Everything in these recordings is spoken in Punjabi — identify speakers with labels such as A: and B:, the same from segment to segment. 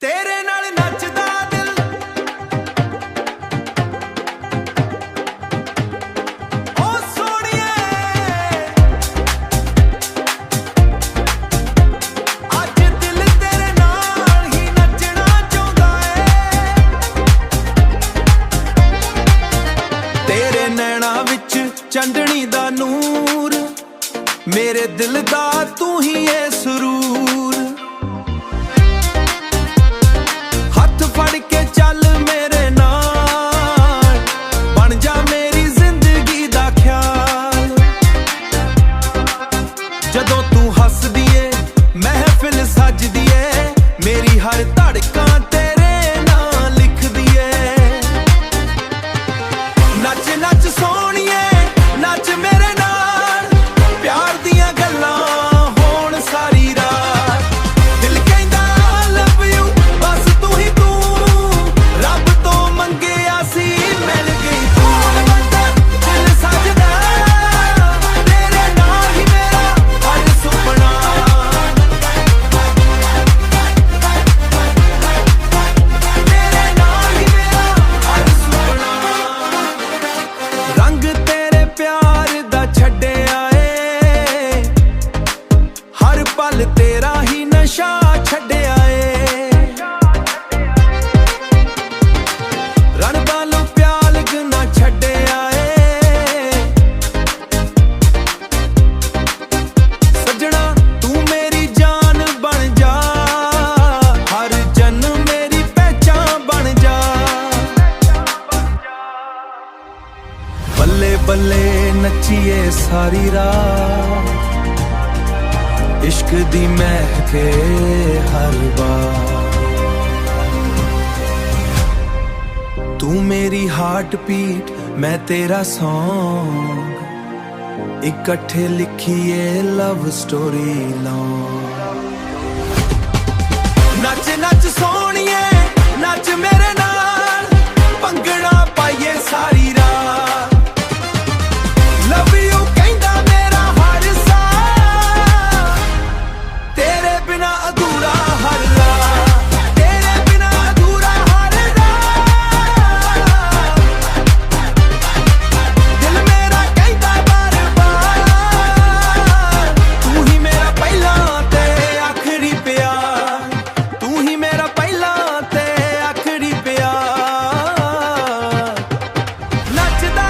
A: ਤੇਰੇ ਨਾਲ ਨੱਚਦਾ ਦਿਲ ਓ ਸੋਹਣੀਏ ਅੱਜ ਦਿਲ ਤੇਰੇ ਨਾਲ ਹੀ ਨੱਚਣਾ ਚਾਹੁੰਦਾ ਏ ਤੇਰੇ ਨੈਣਾਂ ਵਿੱਚ ਚੰਦਣੀ ਦਾ ਨੂਰ ਮੇਰੇ ਦਿਲ ਦਾ ਤੂੰ ਹੀ ਏ ਸਰੂਰ ਫੜ ਕੇ ਚੱਲ ਮੇਰੇ ਨਾਲ ਬਣ ਜਾ ਮੇਰੀ ਜ਼ਿੰਦਗੀ ਦਾ ਖਿਆਲ ਜਦੋਂ ਤੂੰ ਹੱਸਦੀ ਏ ਮਹਿਫਿਲ ਸਜਦੀ ਏ ਮੇਰੀ ਹਰ ਧੜਕਾਂ ਤੇਰੇ ਨਾਂ ਲਿਖਦੀ ਏ ਨੱਚ ਨੱਚ ਸੋਹਣੀਏ ਨੱਚ ਮੇਰੇ ਨਾਲ ਪਿਆਰ ਦੀਆਂ ਗੱਲਾਂ ਹੋਣ ਸਾਰੀ ਰਾਤ ਦਿਲ ਕਹਿੰਦਾ ਲਵ ਯੂ ਬਸ ਤੂੰ ਹੀ ਰੱਬ ਤੋਂ ਮੰਗਿਆ ਸੀ ਮਿਲ ਗਈ ਤੂੰ ਦਿਲ ਸਜਦਾ ਤੇਰੇ ਨਾਲ ਹੀ ਮੇਰਾ ਹਰ ਸੁਪਨਾ ਤੇਰੇ ਨਾਲ ਹੀ ਮੇਰਾ ਹਰ ਸੁਪਨਾ ਰੰਗ ਤੇਰੇ ਪਿਆਰ ਦਾ ਛੱਡਿਆ ਏ ਹਰ ਪਲ ਤੇਰਾ ਹੀ ਨਸ਼ਾ ਛੱਡਿਆ ਏ ਬੱਲੇ ਬੱਲੇ ਨੱਚੀਏ ਸਾਰੀ ਰਾਤ ਇਸ਼ਕ ਦੀ ਮਹਿਕੇ ਹਰ ਬਾਰ ਤੂੰ ਮੇਰੀ ਹਾਰਟ ਬੀਟ ਮੈਂ ਤੇਰਾ ਸੌਂਗ ਇਕੱਠੇ ਲਿਖੀਏ ਲਵ ਸਟੋਰੀ ਲੌਂਗ ਨੱਚ ਨੱਚ ਸੋਹਣੀਏ ਨੱਚ ਮੇਰੇ ਨਾਲ ਭੰਗੜਾ ਪਾਈਏ ਸਾਰੀ ਰਾਤ ਲਵ ਯੂ ਕਹਿੰਦਾ ਮੇਰਾ ਹਰ ਸਾਹ ਤੇਰੇ ਬਿਨਾ ਅਧੂਰਾ ਹਰ ਰਾਹ ਤੇਰੇ ਬਿਨਾ ਅਧੂਰਾ ਹਰ ਰਾਹ ਦਿਲ ਮੇਰਾ ਕਹਿੰਦਾ ਬਾਰ ਬਾਰ ਤੂੰ ਹੀ ਮੇਰਾ ਪਹਿਲਾ ਤੇ ਆਖਰੀ ਪਿਆਰ ਤੂੰ ਹੀ ਮੇਰਾ ਪਹਿਲਾ ਤੇ ਆਖਰੀ ਪਿਆਰ ਨੱਚਦਾ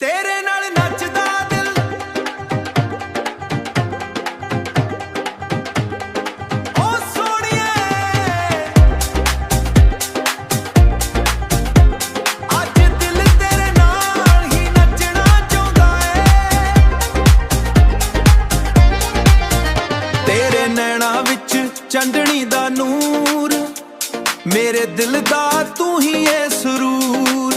A: ਤੇਰੇ ਨਾਲ ਨੱਚਦਾ ਦਿਲ ਓ ਸੋਹਣੀਏ ਅੱਜ ਦਿਲ ਤੇਰੇ ਨਾਲ ਹੀ ਨੱਚਣਾ ਚਾਹੁੰਦਾ ਏ ਤੇਰੇ ਨੈਣਾਂ ਵਿੱਚ ਚੰਦਣੀ ਦਾ ਨੂਰ ਮੇਰੇ ਦਿਲ ਦਾ ਤੂੰ ਹੀ ਏ ਸਰੂਰ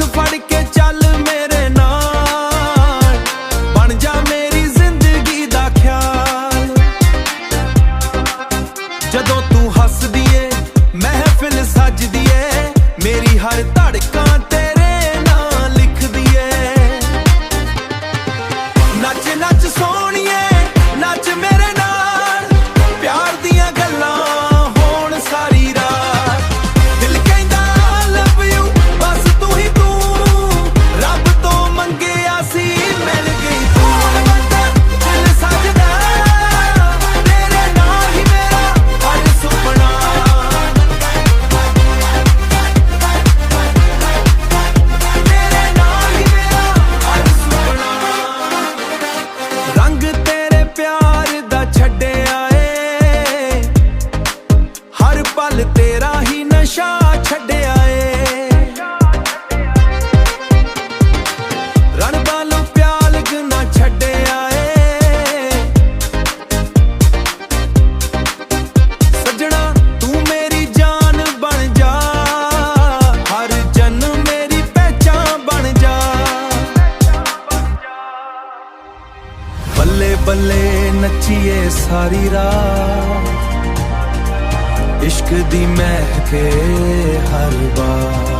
A: ਫੜ ਕੇ ਚੱਲ ਮੇਰੇ ਨਾਲ ਬਣ ਜਾ ਮੇਰੀ ਜ਼ਿੰਦਗੀ ਦਾ ਖਿਆਲ ਜਦੋਂ ਤੂੰ ਹੱਸਦੀ ਏ ਮਹਿਫਿਲ ਸਜਦੀ ਏ ਮੇਰੀ ਹਰ ਧੜਕਾਂ ਤੇਰੇ ਨਾਂ ਲਿਖਦੀ ਏ ਨੱਚ ਨੱਚ ਸੋਹਣੀਏ ਨੱਚ ਮੇਰੇ ਨਾਲ ਪਿਆਰ ਦੀਆਂ ਗੱਲਾਂ ਹੋਣ ਸਾਰੀ ਰਾਤ ਦਿਲ ਕਹਿੰਦਾ ਲਵ ਯੂ ਬਸ ਤੂੰ ਹੀ ਰੱਬ ਤੋਂ ਮੰਗਿਆ ਸੀ ਮਿਲ ਗਈ ਤੂੰ ਦਿਲ ਸਜਦਾ ਤੇਰੇ ਨਾਲ ਹੀ ਮੇਰਾ ਹਰ ਸੁਪਨਾ ਤੇਰੇ ਨਾਲ ਹੀ ਮੇਰਾ ਹਰ ਸੁਪਨਾ ਰੰਗ ਤੇਰੇ ਪਿਆਰ ਦਾ ਛੱਡਿਆ ਏ ਹਰ ਪਲ ਤੇਰਾ ਹੀ ਨਸ਼ਾ ਛੱਡਿਆ ਏ ਬੱਲੇ ਬੱਲੇ ਨੱਚੀਏ ਸਾਰੀ ਰਾਤ ਇਸ਼ਕ ਦੀ ਮਹਿਕੇ ਹਰ ਬਾਰ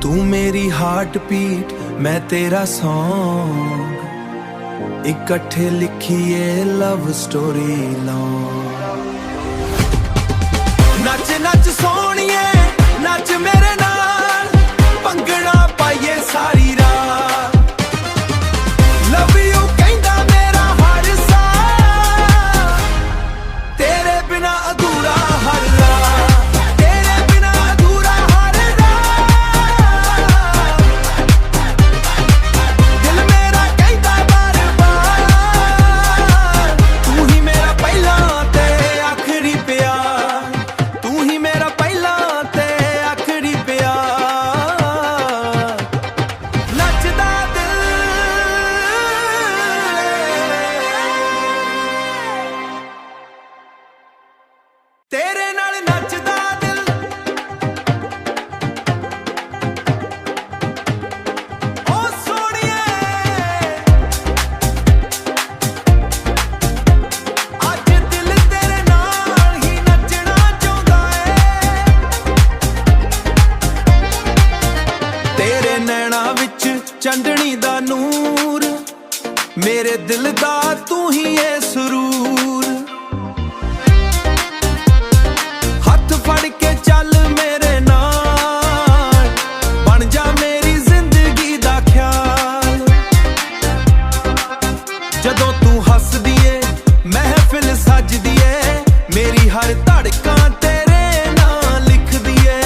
A: ਤੂੰ ਮੇਰੀ ਹਾਰਟ ਬੀਟ ਮੈਂ ਤੇਰਾ ਸੌਂਗ, ਇਕੱਠੇ ਲਿਖੀਏ ਲਵ ਸਟੋਰੀ ਲੌਂਗ। ਨੱਚ ਨੱਚ ਸੋਹਣੀਏ ਨੱਚ ਮੇਰੇ ਨਾਲ, ਭੰਗੜਾ ਪਾਈਏ ਸਾਰੀ ਰਾਤ। ਲਵ ਯੂ ਕਹਿੰਦਾ ਮੇਰਾ ਹਰ ਸਾਹ, ਤੇਰੇ ਬਿਨਾ ਅਧੂਰਾ ਹਰ ਰਾਤ, ਤੇਰੇ ਬਿਨਾ ਅਧੂਰਾ ਹਰ ਰਾਤ। ਦਿਲ ਮੇਰਾ ਕਹਿੰਦਾ ਬਾਰ ਬਾਰ, ਤੂੰ ਹੀ ਮੇਰਾ ਪਹਿਲਾ ਤੇ ਆਖਰੀ ਪਿਆਰ, ਤੂੰ ਹੀ ਮੇਰਾ ਪਹਿਲਾ ਤੇ ਆਖਰੀ ਪਿਆਰ। ਨੱਚਦਾ ਦਿਲ ਤੇਰੇ ਨਾਲ, ਨੱਚਦਾ ਦਿਲ ਓ ਸੋਹਣੀਏ। ਅੱਜ ਦਿਲ ਤੇਰੇ ਨਾਲ ਹੀ ਨੱਚਣਾ ਚਾਹੁੰਦਾ ਏ, ਤੇਰੇ ਨੈਣਾਂ ਵਿੱਚ ਚੰਦਣੀ ਦਾ ਨੂਰ, ਮੇਰੇ ਦਿਲ ਦਾ ਤੂੰ ਹੀ ਏ ਸਰੂਰ। ਹੱਥ ਫੜ ਕੇ ਚੱਲ ਮੇਰੇ ਨਾਲ, ਬਣ ਜਾ ਮੇਰੀ ਜ਼ਿੰਦਗੀ ਦਾ ਖਿਆਲ। ਜਦੋਂ ਤੂੰ ਹੱਸਦੀ ਏ ਮਹਿਫਿਲ ਸੱਜਦੀ ਏ, ਮੇਰੀ ਹਰ ਧੜਕਾਂ ਤੇਰੇ ਨਾਂ ਲਿਖਦੀ ਏ।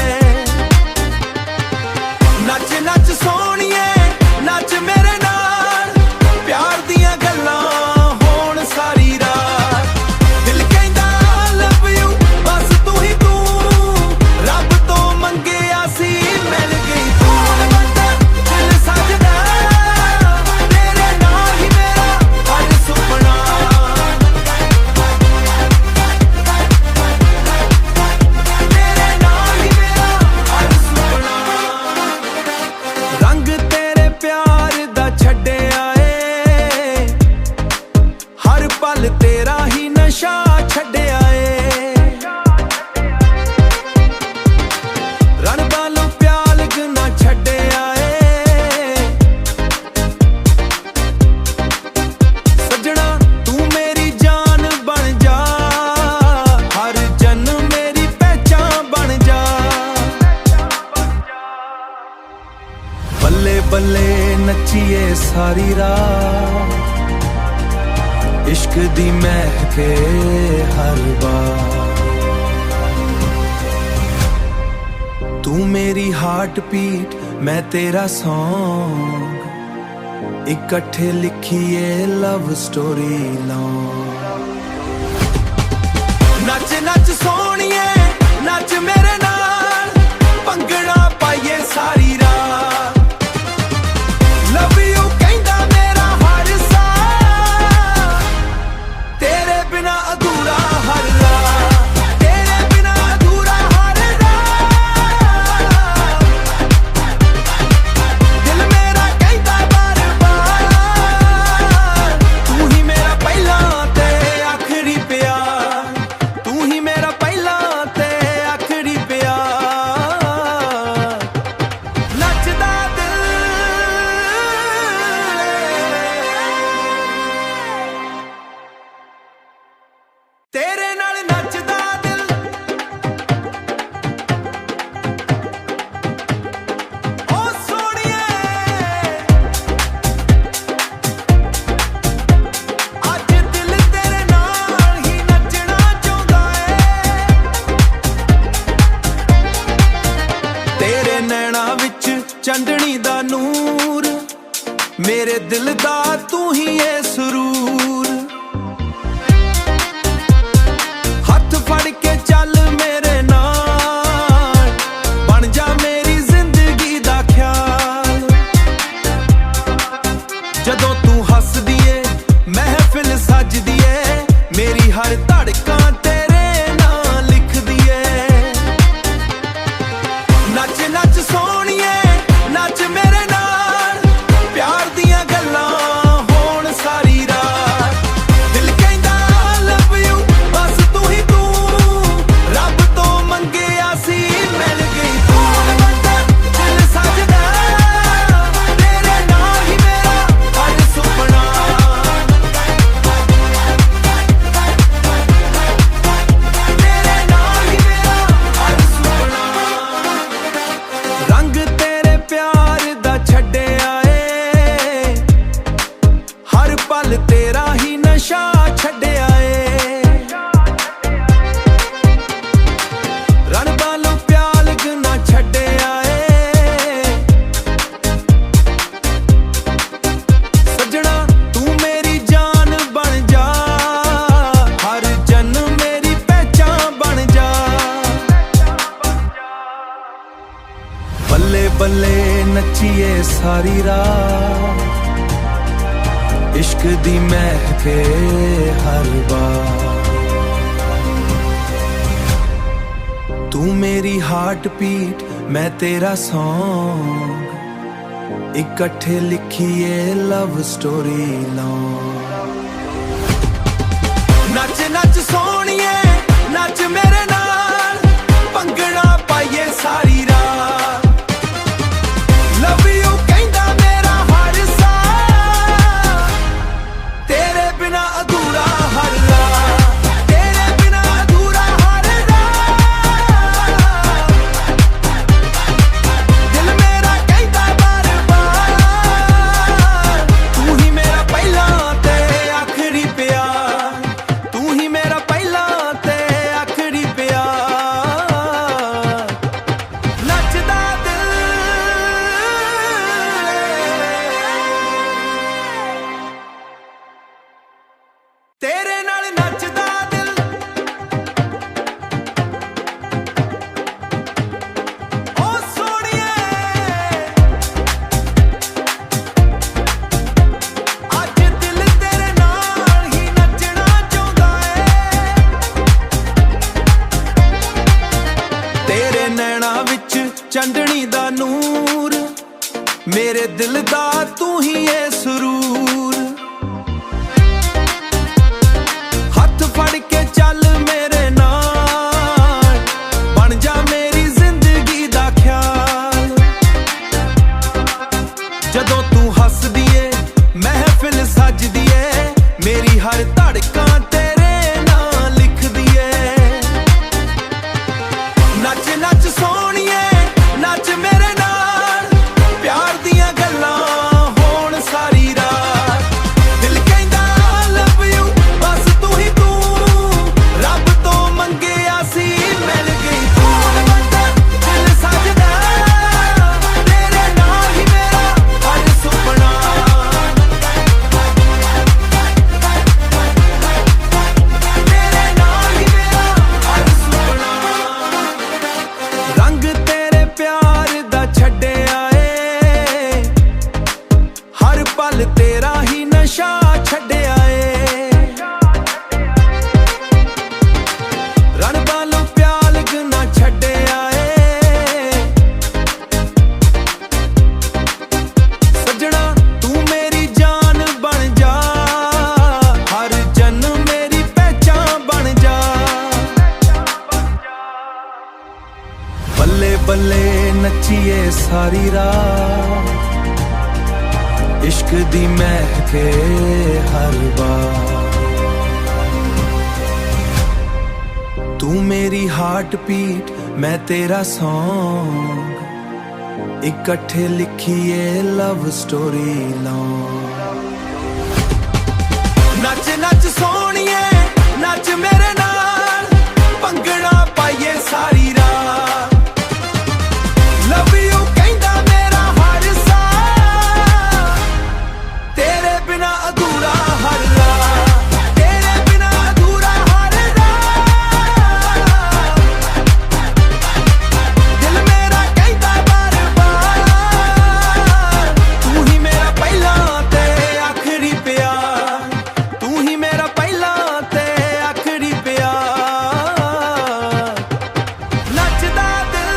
A: ਨੱਚ ਨੱਚ ਸੋਹਣੀਏ ਨੱਚ ਮੇਰੇ ਨਾਲ, ਪਿਆਰ ਦੀਆਂ ਗੱਲਾਂ ਹੋਣ ਸਾਰੀ ਰਾਤ। ਦਿਲ ਕਹਿੰਦਾ ਲਵ ਯੂ ਬਸ ਤੂੰ ਹੀ ਤੂੰ, ਰੱਬ ਤੋਂ ਮੰਗਿਆ ਸੀ ਮਿਲ ਗਈ ਤੂੰ। ਵੱਡਾ ਦਿਲ ਸਜਦਾ ਤੇਰੇ ਨਾਲ ਹੀ ਮੇਰਾ ਹਰ ਸੁਪਨਾ, ਤੇਰੇ ਨਾਲ ਹੀ ਮੇਰਾ ਹਰ ਸੁਪਨਾ। ਰੰਗ ਤੇਰੇ ਪਿਆਰ ਦਾ ਛੱਡਿਆ ਏ, ਹਰ ਪਲ ਤੇਰਾ ਹੀ ਨਸ਼ਾ ਛੱਡਿਆ ਏ। ਰਣ ਵਾਲੋਂ ਪਿਆਲਗ ਨਾ ਛੱਡਿਆ ਏ, ਸੱਜਣਾ ਤੂੰ ਮੇਰੀ ਜਾਨ ਬਣ ਜਾ, ਹਰ ਜਨਮ ਮੇਰੀ ਪਹਿਚਾਨ ਬਣ ਜਾ। ਬੱਲੇ ਬੱਲੇ ਨੱਚੀਏ ਸਾਰੀ ਰਾਤ, ਇਸ਼ਕ ਦੀ ਮਹਿਕੇ ਹਰ ਬਾਰ। ਤੂੰ ਮੇਰੀ ਹਾਰਟ ਬੀਟ ਮੈਂ ਤੇਰਾ ਸੌਂਗ, ਇਕੱਠੇ ਲਿਖੀਏ ਲਵ ਸਟੋਰੀ ਲੌਂਗ। ਨੱਚ ਨੱਚ ਸੋਹਣੀਏ ਨੱਚ ਮੇਰੇ ਨਾਲ, ਭੰਗੜਾ ਪਾਈਏ ਸਾਰੀ ਰਾਤ। ਲਵ ਯੂ ਕਹਿੰਦਾ ਮੇਰਾ ਹਰ ਸਾਹ, ਤੇਰੇ ਬਿਨਾ ਅਧੂਰਾ ਹਰ ਰਾਤ, ਤੇਰੇ ਬਿਨਾ ਅਧੂਰਾ ਹਰ ਰਾਤ। ਦਿਲ ਮੇਰਾ ਕਹਿੰਦਾ ਬਾਰ ਬਾਰ, ਤੂੰ ਹੀ ਮੇਰਾ ਪਹਿਲਾ ਤੇ ਆਖਰੀ ਪਿਆਰ, ਤੂੰ ਹੀ ਮੇਰਾ ਪਹਿਲਾ ਤੇ ਆਖਰੀ ਪਿਆਰ। ਨੱਚਦਾ ਦਿਲ ਤੇਰੇ ਨਾਲ, ਨੱਚਦਾ ਦਿਲ ਓ ਸੋਹਣੀਏ। ਅੱਜ ਦਿਲ ਤੇਰੇ ਨਾਲ ਹੀ ਨੱਚਣਾ ਚਾਹੁੰਦਾ ਏ, ਤੇਰੇ ਨੈਣਾਂ ਵਿੱਚ ਚੰਦਣੀ ਦਾ ਨੂਰ, ਮੇਰੇ ਦਿਲ ਦਾ ਤੂੰ ਹੀ ਏ ਸਰੂਰ। ਹੱਥ ਫੜ ਕੇ ਚੱਲ ਮੇਰੇ ਨਾਲ, ਬਣ ਜਾ ਮੇਰੀ ਜ਼ਿੰਦਗੀ ਦਾ ਖਿਆਲ। ਜਦੋਂ ਤੂੰ ਹੱਸਦੀ ਏ ਮਹਿਫਿਲ ਸੱਜਦੀ ਏ, ਮੇਰੀ ਹਰ ਧੜਕਾਂ ਤੇਰੇ ਨਾਂ ਲਿਖਦੀ ਏ। ਨੱਚ ਨੱਚ ਸੋਹਣੀਏ ਨੱਚ ਮੇਰੇ ਨਾਲ, ਪਿਆਰ ਦੀਆਂ ਗੱਲਾਂ ਹੋਣ ਸਾਰੀ ਰਾਤ। ਦਿਲ ਕਹਿੰਦਾ ਲਵ ਯੂ ਬਸ ਤੂੰ ਹੀ ਤੂੰ, ਰੱਬ ਬੱਲੇ ਬੱਲੇ ਨੱਚੀਏ ਸਾਰੀ ਰਾਤ, ਇਸ਼ਕ ਦੀ ਮਹਿਕੇ ਹਰ ਬਾਰ। ਤੂੰ ਮੇਰੀ ਹਾਰਟ ਬੀਟ, ਮੈਂ ਤੇਰਾ ਸੌਂਗ, ਇਕੱਠੇ ਲਿਖੀਏ ਲਵ ਸਟੋਰੀ ਲੌਂਗ। ਨੱਚ ਨੱਚ ਸੋਹਣੀਏ ਨੱਚ ਮੇਰੇ ਨਾਲ, ਭੰਗੜਾ ਪਾਈਏ ਸਾਰੀ ਰਾਤ। ਲਵ ਯੂ ਕਹਿੰਦਾ ਮੇਰਾ ਹਰ ਸਾਹ, ਤੇਰੇ ਬਿਨਾ ਅਧੂਰਾ ਹਰ ਰਾਹ, ਤੇਰੇ ਬਿਨਾ ਅਧੂਰਾ ਹਰ ਰਾਹ। ਦਿਲ ਮੇਰਾ ਕਹਿੰਦਾ ਬਾਰ ਬਾਰ, ਤੂੰ ਹੀ ਮੇਰਾ ਪਹਿਲਾ ਤੇ ਆਖਰੀ ਪਿਆਰ, ਤੂੰ ਹੀ ਮੇਰਾ ਪਹਿਲਾ ਤੇ ਆਖਰੀ ਪਿਆਰ। ਨੱਚਦਾ ਦਿਲ ਤੇਰੇ ਨਾਲ, ਨੱਚਦਾ ਦਿਲ। ਓ ਸੋਹਣੀਏ ਅੱਜ ਦਿਲ ਤੇਰੇ ਨਾਲ ਹੀ ਨੱਚਣਾ ਚਾਹੁੰਦਾ ਏ। ਤੇਰੇ ਨੈਣਾਂ ਵਿੱਚ ਚੰਦਣੀ ਦਾ ਨੂਰ, ਮੇਰੇ ਦਿਲ ਦਾ ਤੂੰ ਹੀ ਏ ਸਰੂਰ। ਹੱਥ ਫੜ ਕੇ ਚੱਲ ਮੇਰੇ ਨਾਲ, ਬਣ ਜਾ ਮੇਰੀ ਜ਼ਿੰਦਗੀ ਦਾ ਖਿਆਲ। ਜਦੋਂ ਤੂੰ ਹੱਸਦੀ ਏ ਮਹਿਫਿਲ ਸੱਜਦੀ ਏ, ਮੇਰੀ ਹਰ ਧੜਕਾਂ ਤੇਰੇ ਨਾਂ ਲਿਖਦੀ ਏ। ਨੱਚ ਨੱਚ ਸੋਹਣੀਏ ਨੱਚ ਮੇਰੇ ਨਾਲ, ਪਿਆਰ ਦੀਆਂ ਗੱਲਾਂ ਹੋਣ ਸਾਰੀ ਰਾਤ। ਦਿਲ ਕਹਿੰਦਾ ਲਵ ਯੂ ਬਸ ਤੂੰ ਹੀ ਤੂੰ, ਰੱਬ ਤੋਂ ਮੰਗਿਆ ਸੀ ਮਿਲ ਗਈ ਤੂੰ। ਦਿਲ ਸੱਜਦਾ ਤੇਰੇ ਨਾਲ ਹੀ ਮੇਰਾ ਹਰ ਸੁਪਨਾ, ਤੇਰੇ ਨਾਲ ਹੀ ਮੇਰਾ ਹਰ ਸੁਪਨਾ। ਰੰਗ ਤੇਰੇ ਪਿਆਰ ਦਾ ਛੱਡਿਆ ਏ, ਹਰ ਪਲ ਤੇਰਾ ਹੀ ਨਸ਼ਾ ਛੱਡਿਆ ਏ। ਰਣ ਵਾਲੋਂ ਪਿਆਲਗ ਨਾ ਛੱਡਿਆ ਏ, ਸੱਜਣਾ ਤੂੰ ਮੇਰੀ ਜਾਨ ਬਣ ਜਾ, ਹਰ ਜਨਮ ਮੇਰੀ ਪਹਿਚਾਨ ਬਣ ਜਾ। ਬੱਲੇ ਬੱਲੇ ਨੱਚੀਏ ਸਾਰੀ ਰਾਤ, ਇਸ਼ਕ ਦੀ ਮਹਿਕੇ ਹਰ ਬਾਰ। ਤੂੰ ਮੇਰੀ ਹਾਰਟ ਬੀਟ, ਮੈਂ ਤੇਰਾ ਸੌਂਗ, ਇਕੱਠੇ ਲਿਖੀਏ ਲਵ ਸਟੋਰੀ ਲੌਂਗ। ਨੱਚ ਨੱਚ ਸੋਹਣੀਏ ਨੱਚ ਮੇਰੇ ਨਾਲ, ਭੰਗੜਾ ਪਾਈਏ ਸਾਰੀ ਰਾਤ। ਲਵ ਯੂ ਕਹਿੰਦਾ ਮੇਰਾ ਹਰ ਸਾਹ, ਤੇਰੇ ਬਿਨਾ ਅਧੂਰਾ ਹਰ ਰਾਹ, ਤੇਰੇ ਬਿਨਾ ਅਧੂਰਾ ਹਰ ਰਾਹ। ਦਿਲ ਮੇਰਾ ਕਹਿੰਦਾ ਬਾਰ ਬਾਰ, ਤੂੰ ਹੀ ਮੇਰਾ ਪਹਿਲਾ ਤੇ ਆਖਰੀ ਪਿਆਰ, ਤੂੰ ਹੀ ਮੇਰਾ ਪਹਿਲਾ ਤੇ ਆਖਰੀ ਪਿਆਰ। ਨੱਚਦਾ ਦਿਲ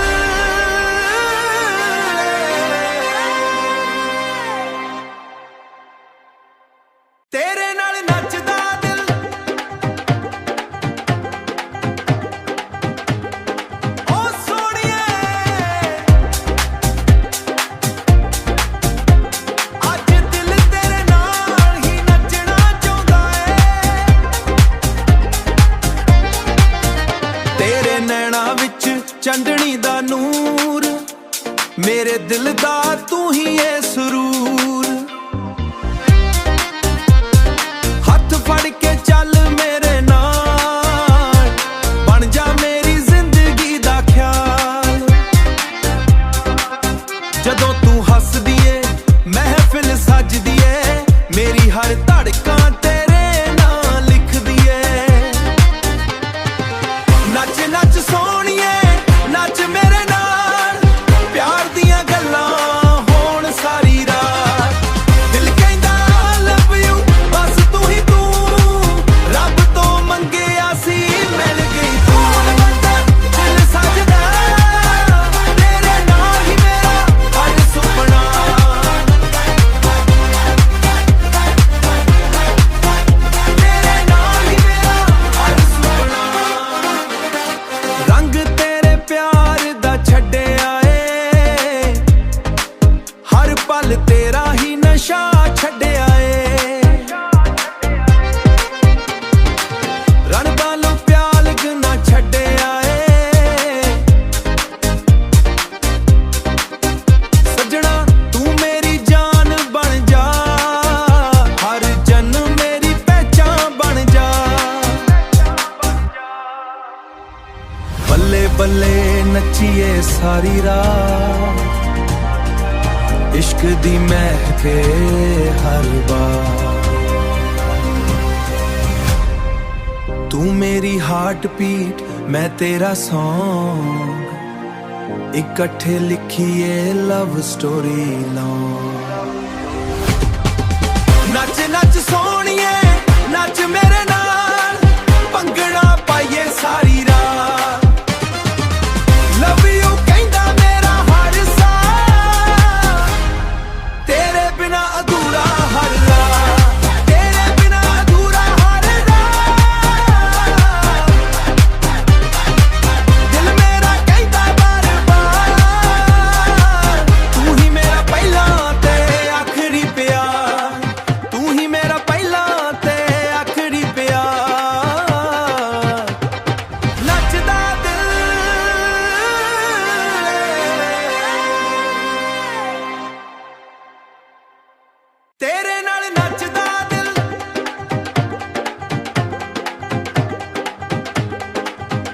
A: ਤੇਰੇ ਨਾਲ, ਨੱਚਦਾ ਦਿਲ। ਓ ਸੋਹਣੀਏ ਅੱਜ ਦਿਲ ਤੇਰੇ ਨਾਲ ਹੀ ਨੱਚਣਾ ਚਾਹੁੰਦਾ ਏ। ਤੇਰੇ ਨੈਣਾਂ ਵਿੱਚ ਚੰਦਣੀ ਦਾ ਨੂਰ, ਮੇਰੇ ਦਿਲ ਦਾ ਤੂੰ ਹੀ ਏ ਸਰੂਰ। ਹੱਥ ਫੜ ਕੇ ਚੱਲ ਮੇਰੇ ਨਾਲ, ਬਣ ਜਾ ਮੇਰੀ ਜ਼ਿੰਦਗੀ ਦਾ ਖਿਆਲ। ਜਦੋਂ ਤੂੰ ਹੱਸਦੀ ਏ ਮਹਿਫਿਲ ਸੱਜਦੀ ਏ, ਮੇਰੀ ਹਰ ਧੜਕਾਂ ਤੇਰੇ ਨਾਂ ਲਿਖਦੀ ਏ। ਨੱਚ ਨੱਚ ਸੋਹਣੀਏ ਨੱਚ ਮੇਰੇ ਨਾਲ, ਪਿਆਰ ਦੀਆਂ इश्क दी महके हर बार। तू मेरी हार्ट बीट मैं तेरा सॉन्ग, इकट्ठे लिखिए लव स्टोरी लॉन्ग। नच नच सोहणिए नच मेरे नाल, भंगड़ा पाइए सारी रात। लव यू कहंदा मेरा हर साल, तेरे बिना अधूरा हर रात, तेरे बिना अधूरा हर रात। दिल मेरा कहंदा बार बार, तू ही मेरा पहला ते आखिरी प्यार, तू ही मेरा पहला ते आखिरी प्यार। नचदा दिल तेरे नाल नचदा दिल,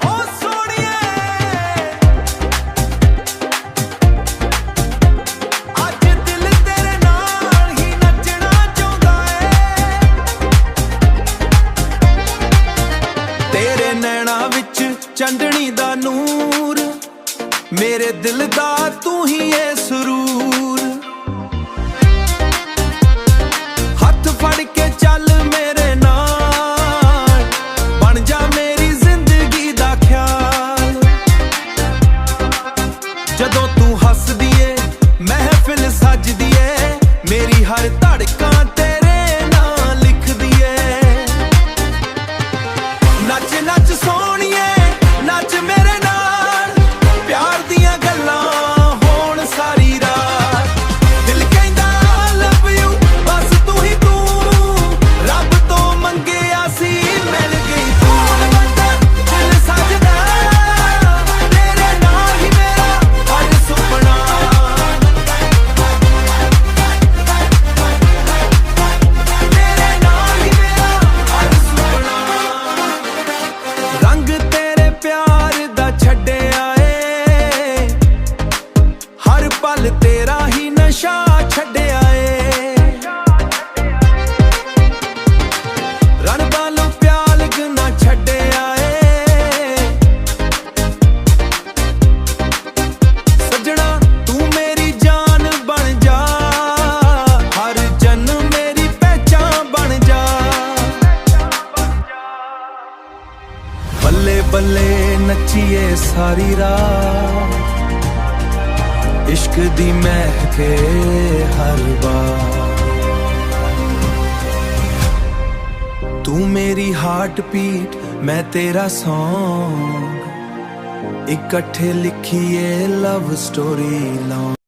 A: ओ सोहणिए अज दिल तेरे नाल ही नचना चाहुंदा है। तेरे नैना विच चंदनी दा नूर, मेरे दिल दा तू ही है सुरूर। हथ फड़ के चल मेरे नाल, बन जा मेरी जिंदगी दा ख्याल। जदों तू हसदी ए महफिल सजदी ए, मेरी हर धड़कां तेरे नाल लिखदी ए। नच नच सोहणिए नच मेरे नाल, प्यार दियां गल्लां होण सारी रात। दिल कहंदा लव यू बस तू ही तू, रब तो मंगिया सी मिल गई तू। दिल सजदा तेरे नाल ही मेरा हर सुपना, तेरे नाल ही मेरा हर सुपना। रंग तेरे प्यार दा छड्डिया ए, हर पल तेरा ही नशा छड्डिया ए। रण वालों प्याल ना छड्डिया ए, सजना तू मेरी जान बन जा, हर जन्म मेरी पहचान बन जा। बल्ले बल्ले नचिए सारी रात, इश्क दी महके हर बार। तू मेरी हार्ट बीट मैं तेरा सॉन्ग, इकट्ठे लिखिए लव स्टोरी लॉन्ग।